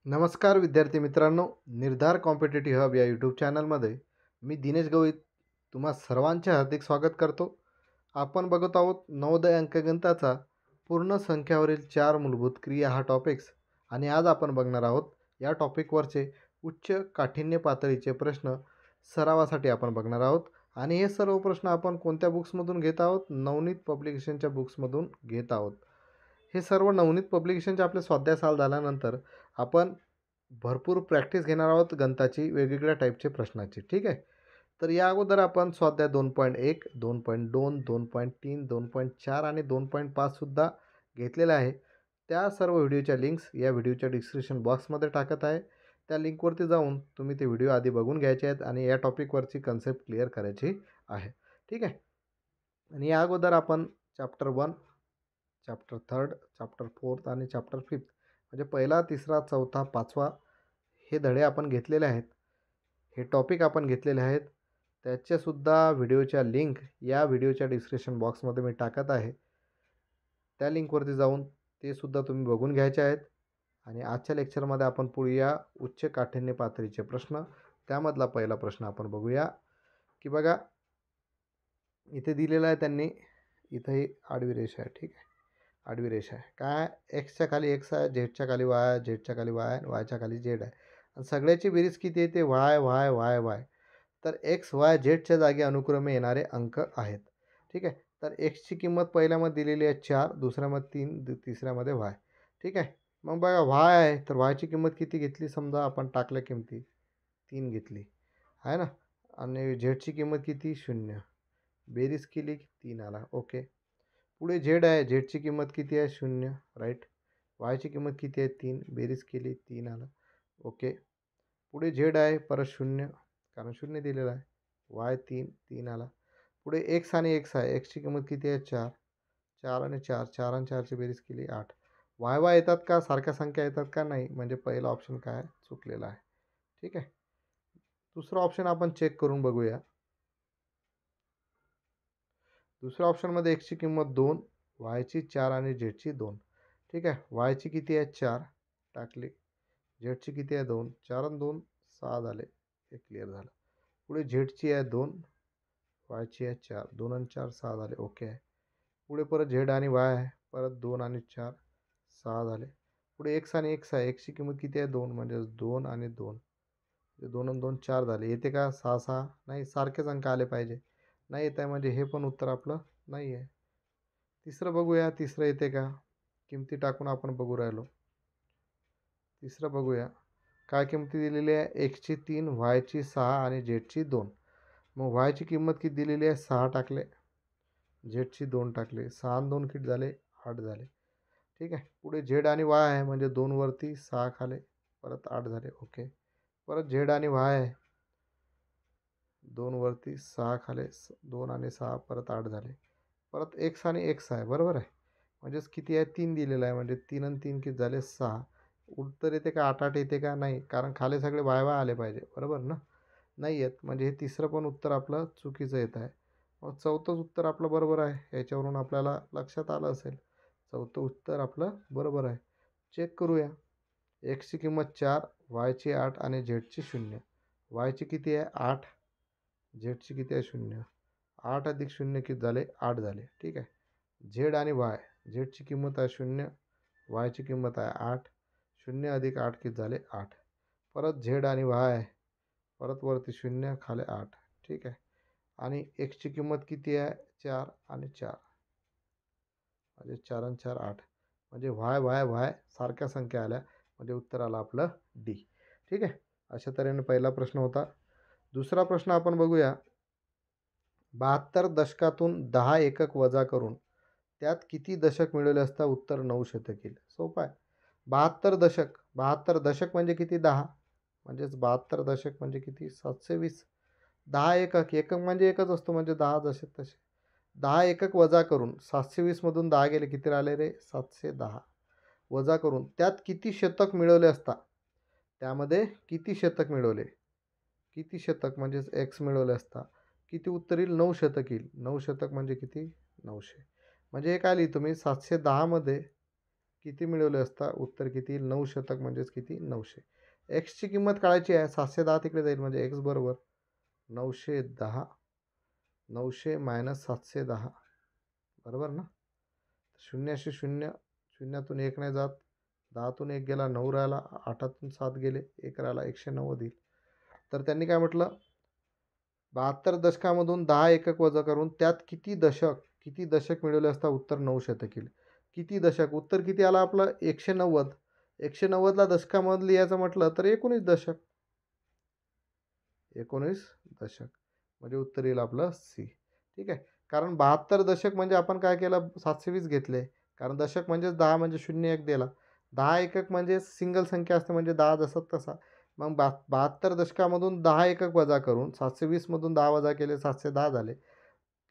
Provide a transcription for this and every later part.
नमस्कार विद्यार्थी मित्रांनो, निर्धार कॉम्पिटेटिव्ह हब या यूट्यूब चॅनलमध्ये मी दिनेश गवळी तुम्हा सर्वांचे हार्दिक स्वागत करतो. आपण बघत आहोत नवोदय अंकगणिताचा पूर्ण संख्यावरील 4 मूलभूत क्रिया हा टॉपिक्स आणि आज आपण बघणार आहोत या टॉपिकवरचे उच्च काठिण्य पातळीचे प्रश्न सरावासाठी आपण बघणार आहोत. आणि हे सर्व प्रश्न आपण कोणत्या बुक्समधून घेत आहोत? नवनीत पब्लिकेशनच्या बुक्समधून घेत आहोत. हे सर्व नवनीत पब्लिकेशनचे आपले स्वाध्याय साल झाल्यानंतर आपण भरपूर प्रॅक्टिस घेणार आहोत गणिताची वेगवेगळ्या टाईपचे प्रश्नाची. ठीक आहे. तर या अगोदर आपण स्वाध्याय 2.1, 2.2, 2.3, 2.4 आणि 2.5 सुद्धा घेतलेला आहे. त्या सर्व व्हिडिओच्या लिंक्स या व्हिडिओच्या डिस्क्रिप्शन बॉक्समध्ये टाकत आहे. त्या लिंकवरती जाऊन तुम्ही ते व्हिडिओ आधी बघून घ्यायचे आहेत आणि या टॉपिकवरची कन्सेप्ट क्लिअर करायची आहे. ठीक आहे. आणि या अगोदर आपण चॅप्टर 1, चॅप्टर 3, चॅप्टर 4 आणि चॅप्टर 5 म्हणजे पहिला, तिसरा, चौथा, पाचवा हे धडे आपण घेतलेले आहेत. हे टॉपिक आपण घेतलेले आहेत. त्याच्यासुद्धा व्हिडिओच्या लिंक या व्हिडिओच्या डिस्क्रिप्शन बॉक्समध्ये मी टाकत आहे. त्या लिंकवरती जाऊन ते सुद्धा तुम्ही बघून घ्यायचे आहेत. आणि आजच्या लेक्चरमध्ये आपण पुढे उच्च काठिण्य पातळीचे प्रश्न. त्यामधला पहिला प्रश्न आपण बघूया की बघा इथे दिलेला आहे त्यांनी. इथं ही आडवी रेषा आहे. ठीक आहे. आडवी रेषा आहे. काय? एक्सच्या खाली एक्स आहे, झेडच्या खाली वाय आहे, झेडच्या खाली वाय आहे, वायच्या खाली झेड आहे. आणि सगळ्याची बेरीज किती येते? Y Y Y Y. तर एक्स वाय झेडच्या जागी अनुक्रमे येणारे अंक आहेत. ठीक आहे. तर एक्सची किंमत पहिल्यामध्ये दिलेली आहे 4, दुसऱ्यामध्ये 3, तिसऱ्यामध्ये वाय. ठीक आहे. मग बघा वाय आहे तर वायची किंमत किती घेतली? समजा आपण टाकल्या किमती 3 घेतली आहे ना. आणि झेडची किंमत किती? 0. बेरीज केली 3 आला. ओके. पुढे झेड आहे. झेडची किंमत किती आहे? 0. राईट. वायची किंमत किती आहे? 3. बेरीज केली 3 आला. ओके. पुढे झेड आहे. परत 0 कारण 0 दिलेला आहे. वाय 3, 3 आला. पुढे एक्स आणि एक्स आहे. एक्सची किंमत किती आहे? 4. 4 आणि 4, 4 आणि 4ची बेरीज केली 8. वाय वाय येतात का? सारख्या संख्या येतात का? नाही. म्हणजे पहिला ऑप्शन काय आहे? चुकलेला आहे. ठीक आहे. दुसरा ऑप्शन आपण चेक करून बघूया. दुसऱ्या ऑप्शनमध्ये एक्सची किंमत 2, वायची 4 आणि झेडची 2. ठीक आहे. वायची किती आहे? 4 टाकली. झेडची किती आहे? 2. 4 आणि 2 6 झाले. हे क्लिअर झालं. पुढे झेडची आहे 2, वायची आहे 4. 2 आणि 4 6 झाले. ओके आहे. पुढे परत झेड आणि वाय आहे. परत 2 आणि 4 6 झाले. पुढे एक्स आणि एक्स आहे. एक्सची किंमत किती आहे? 2 म्हणजे 2 आणि 2. 2 आणि 2 4 झाले. येते का? 6 6 नाही. सारखेच अंक आले पाहिजे. नाही येत आहे म्हणजे हे पण उत्तर आपलं नाही आहे. तिसरं बघूया. तिसरं येते का? किमती टाकून आपण बघू राहिलो. तिसरं बघूया. काय किमती दिलेली आहे? एक्सची 3, वायची 6 आणि झेडची 2. मग वायची किंमत किती दिलेली आहे? 6 टाकले. झेडची 2 टाकले. 6 आणि 2 किती झाले? 8 झाले. ठीक आहे. पुढे झेड आणि वाय आहे म्हणजे 2 वरती 6 खाले. परत 8 झाले. ओके. परत झेड आणि वाय आहे. 2 वरती 6 खाले. 2 आणि 6 परत 8 झाले. परत एक्स आणि एक्स आहे. बरोबर आहे. म्हणजेच किती आहे? 3 दिलेला आहे म्हणजे 3 आणि 3 किती झाले? 6. उत्तर येते का? 8 8 येते का? नाही. कारण खाली सगळे वाय वाय आले पाहिजे. बरोबर ना? नाही येत म्हणजे हे तिसरं पण उत्तर आपलं चुकीचं येत आहे. मग चौथंच उत्तर आपलं बरोबर आहे. याच्यावरून आपल्याला लक्षात आलं असेल. चौथं उत्तर आपलं बरोबर आहे. चेक करूया. एक्सची किंमत 4, वायची 8 आणि झेडची 0. वायची किती आहे? 8. झेडची किती आहे? 0. 8 अधिक 0 किती झाले? 8 झाले. ठीक आहे. झेड आणि वाय. झेडची किंमत आहे 0, वायची किंमत आहे 8. 0 अधिक 8 किती झाले? 8. परत झेड आणि वाय आहे. परत वरती 0 खाली 8. ठीक आहे. आणि एक्सची किंमत किती आहे? 4 आणि 4 म्हणजे 4 आणि 4 8. म्हणजे वाय वाय वाय सारख्या संख्या आल्या म्हणजे उत्तर आलं आपलं डी. ठीक आहे. अशा तऱ्हेने पहिला प्रश्न होता. दुसरा प्रश्न आपण बघूया. 72 दशकातून 10 एकक वजा करून त्यात किती दशक मिळवले असता उत्तर 9 शतक येईल? सोपं आहे. 72 दशक. 72 दशक म्हणजे किती? 10. म्हणजेच 72 दशक म्हणजे किती? 720. 10 एकक. एकक म्हणजे एकच असतो म्हणजे 10 दशक तसे. 10 एकक वजा करून 720 मधून 10 गेले किती राहिले रे? 710. वजा करून त्यात किती शतक मिळवले असता? त्यामध्ये किती शतक मिळवले? किती शतक म्हणजेच एक्स मिळवले असता. किती उत्तर येईल? 9 शतक येईल. 9 शतक म्हणजे किती? 900. म्हणजे हे काय लिहितो मी 710 मध्ये किती मिळवले असता उत्तर किती येईल? 9 शतक म्हणजेच किती? 900. एक्सची किंमत काढायची आहे. 710 तिकडे जाईल म्हणजे एक्स बरोबर 910. 900 मायनस 710 बरोबर ना? शून्याशी शून्य, शून्यातून एक नाही जात, 10तून एक गेला 9 राहिला, 8तून 7 गेले 1 राहिला, 190 येईल. तर त्यांनी काय म्हटलं, 72 दशकामधून 10 एकक वजा करून त्यात किती दशक मिळवले असता उत्तर 9 शतक येईल. किती दशक? उत्तर किती आलं आपलं? 190. 190ला दशकामध्ये लिहायचं म्हटलं तर 19 दशक. 19 दशक म्हणजे उत्तर येईल आपलं सी. ठीक आहे. कारण 72 दशक म्हणजे आपण काय केलं? 720 घेतले. कारण दशक म्हणजेच 10 म्हणजे 0 1 दिला. 10 एकक म्हणजे सिंगल संख्या असते म्हणजे 10 जसा तसा. मग 72 दशकामधून 10 एकक वजा करून 720 मधून 10 वजा केले 710 झाले.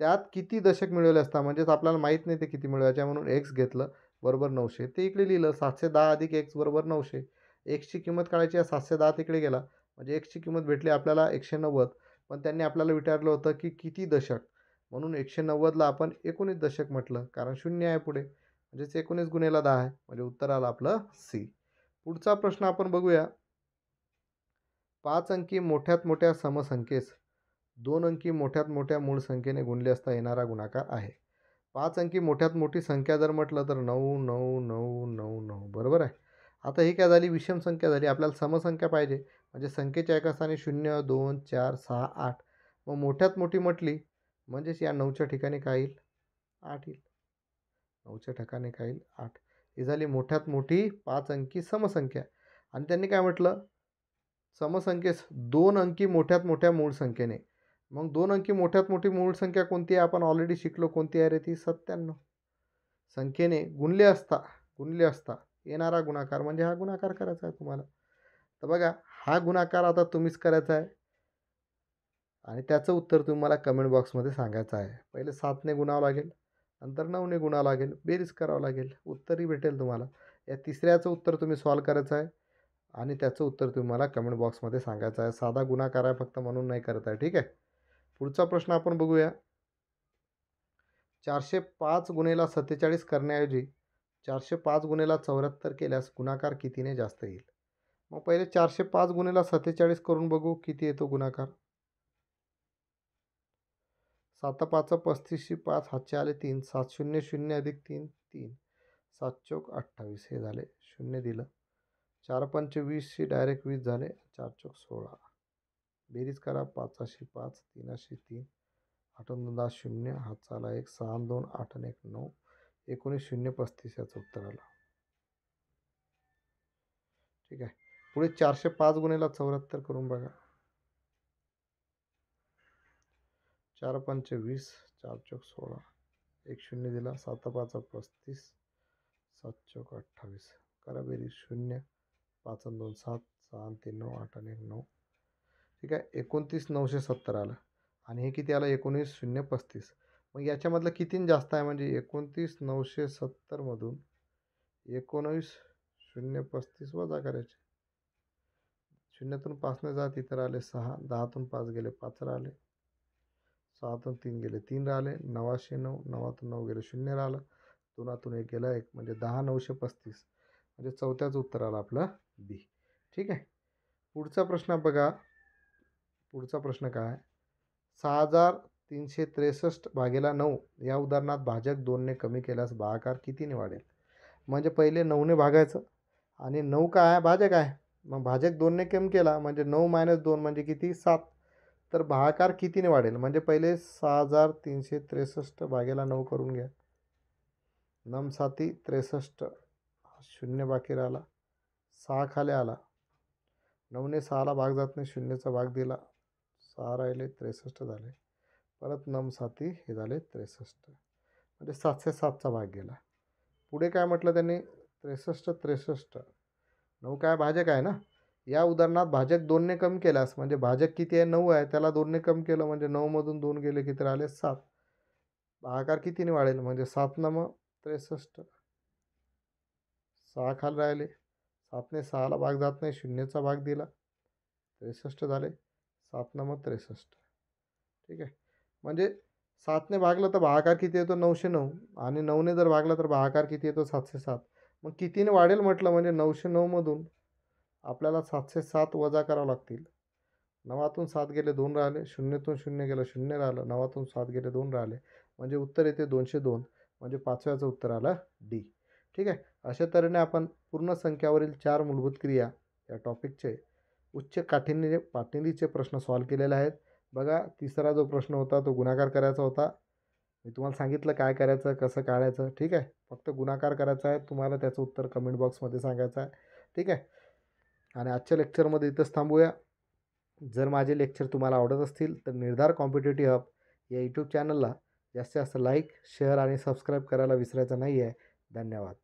त्यात किती दशक मिळवले असता म्हणजेच आपल्याला माहीत नाही ते किती मिळवायचे म्हणून एक्स घेतलं बरोबर 900. ते इकडे लिहिलं 710 अधिक एक्स बरोबर 900. एक्सची किंमत काढायची आहे 710 तिकडे गेला म्हणजे एक्सची किंमत भेटली आपल्याला 190. पण त्यांनी आपल्याला विचारलं होतं की किती दशक, म्हणून 190ला आपण 19 दशक म्हटलं कारण शून्य आहे पुढे म्हणजेच 19 गुणिले 10 आहे म्हणजे उत्तर आलं आपलं सी. पुढचा प्रश्न आपण बघूया. 5 अंकी मोठ्यात मोठ्या समसंख्येस 2 अंकी मोठ्यात मोठ्या मूळ संख्येने गुणले असता येणारा गुणाकार आहे. 5 अंकी मोठ्यात मोठी संख्या जर म्हटलं तर 9 9 9 9 9 बरोबर आहे. आता ही काय झाली? विषम संख्या झाली. आपल्याला समसंख्या पाहिजे म्हणजे संख्येच्या एका स्थानी 0 2 4 6 8. मग मोठ्यात मोठी म्हटली म्हणजेच या 9च्या ठिकाणी काय येईल? 8 येईल. 9च्या ठिकाणी काय येईल? 8. ही झाली मोठ्यात मोठी 5 अंकी समसंख्या. आणि त्यांनी काय म्हटलं? समसंख्येस 2 अंकी मोठ्यात मोठ्या मूळ संख्येने. मग 2 अंकी मोठ्यात मोठी मूळ संख्या कोणती आहे? आपण ऑलरेडी शिकलो. कोणती आहे रे ती? 97. संख्येने गुणले असता येणारा गुणाकार म्हणजे हा गुणाकार करायचा आहे तुम्हाला. तर बघा, हा गुणाकार आता तुम्हीच करायचा आहे आणि त्याचं उत्तर तुम्हाला कमेंट बॉक्समध्ये सांगायचं आहे. पहिले 7ने गुणावं लागेल, नंतर 9ने गुणावं लागेल, बेरीज करावं लागेल, उत्तरही भेटेल तुम्हाला. या तिसऱ्याचं उत्तर तुम्ही सॉल्व करायचं आहे आणि त्याचं उत्तर तुम्हाला कमेंट बॉक्समध्ये सांगायचं आहे. साधा गुणाकार आहे फक्त म्हणून नाही करत आहे. ठीक आहे. पुढचा प्रश्न आपण बघूया. 405 गुणिले 47 करण्याऐवजी 405 गुणिले 74 केल्यास गुणाकार कितीने जास्त येईल? मग पहिले 405 गुणिले 47 करून बघू किती येतो गुणाकार. 7 5 35 5 हातचे आले 3 7 0 0 अधिक 3 3 7 चौक 28 हे झाले 0 दिलं. 4 5 20 डायरेक्ट 20 झाले 4 चौक 16. बेरीज करा 5 5 3 3 8 2 10 0 हातचा आला 1 6 2 8 1 9 19 0 35 याचं उत्तर आलं. ठीक आहे. पुढे 405 गुणिले 74 करून बघा. 4 5 20 4 चौक 16 1 0 दिला 7 5 35 7 चौक 28 करा बेरीज 0 5 2 7 6 3 9 8 1 9. ठीक आहे. 29 970 आलं आणि हे किती आलं? 19 0 35. मग याच्यामधलं किती जास्त आहे म्हणजे 29 970 मधून 19 0 35 वजा करायचे. 0तून 5ने जा तिथं राहिले 6 10तून 5 गेले 5 राहिले 6तून 3 गेले 3 राहिले 9 9 9तून 9 गेले 0 राहिलं 2तून 1 गेला 1 म्हणजे 10 935 म्हणजे चौथ्याचं उत्तर आलं आपलं बी. ठीक आहे. पुढचा प्रश्न बघा. पुढचा प्रश्न काय? 6363 भागेला 9 या उदाहरणात भाजक 2ने कमी केल्यास भागाकार कितीने वाढेल? म्हणजे पहिले 9ने भागायचं आणि 9 काय आहे? भाजक आहे. मग भाजक 2ने कमी केला म्हणजे 9 - 2 म्हणजे किती? 7. तर भागाकार कितीने वाढेल? म्हणजे पहिले 6363 भागेला 9 करून घ्या. 9 7 63 0 बाकी राहिला 6 खाली आला 9ने 6ला भाग जात नाही 0चा भाग दिला 6 राहिले 63 झाले परत 9 7 हे झाले 63 म्हणजे 707चा भाग गेला. पुढे काय म्हटलं त्यांनी? 63 9 काय भाजक आहे ना. या उदाहरणात भाजक 2ने कमी केल्यास म्हणजे भाजक किती आहे? 9 आहे त्याला 2ने कमी केलं म्हणजे 9 मधून 2 गेले किती राहिले? 7. भागाकार कितीने वाढेल? म्हणजे 7 9 63 6 खाली राहिले 7ने 6ला भाग जात नाही 0चा भाग दिला 63 झाले 7 9 63. ठीक आहे. म्हणजे 7ने भागलं तर भागाकार किती येतो? 909 आणि 9ने जर भागलं तर भागाकार किती येतो? 707. मग कितीने वाढेल म्हटलं म्हणजे 909मधून आपल्याला 707 वजा करावं लागतील. 9तून 7 गेले 2 राहिले, 0तून 0 गेलं 0 राहिलं, 9तून 7 गेले 2 राहिले, म्हणजे उत्तर येते 202. म्हणजे 5व्याचं उत्तर आलं डी. ठीक आहे. अशा तऱ्हेने आपण पूर्ण संख्यावरील 4 मूलभूत क्रिया या टॉपिकचे उच्च पातळीचे प्रश्न सॉल्व्ह केलेले आहेत. बघा, तिसरा जो प्रश्न होता तो गुणाकार करायचा होता. मी तुम्हाला सांगितलं काय करायचं, कसं काढायचं. ठीक आहे. फक्त गुणाकार करायचा आहे. तुम्हाला त्याचं उत्तर कमेंट बॉक्समध्ये सांगायचं आहे. ठीक आहे. आणि आजच्या लेक्चरमध्ये इथंच थांबूया. जर माझे लेक्चर तुम्हाला आवडत असतील तर निर्धार कॉम्पिटेटिव्ह हब या यूट्यूब चॅनलला जास्तीत जास्त लाईक, शेअर आणि सबस्क्राईब करायला विसरायचं नाही आहे. धन्यवाद.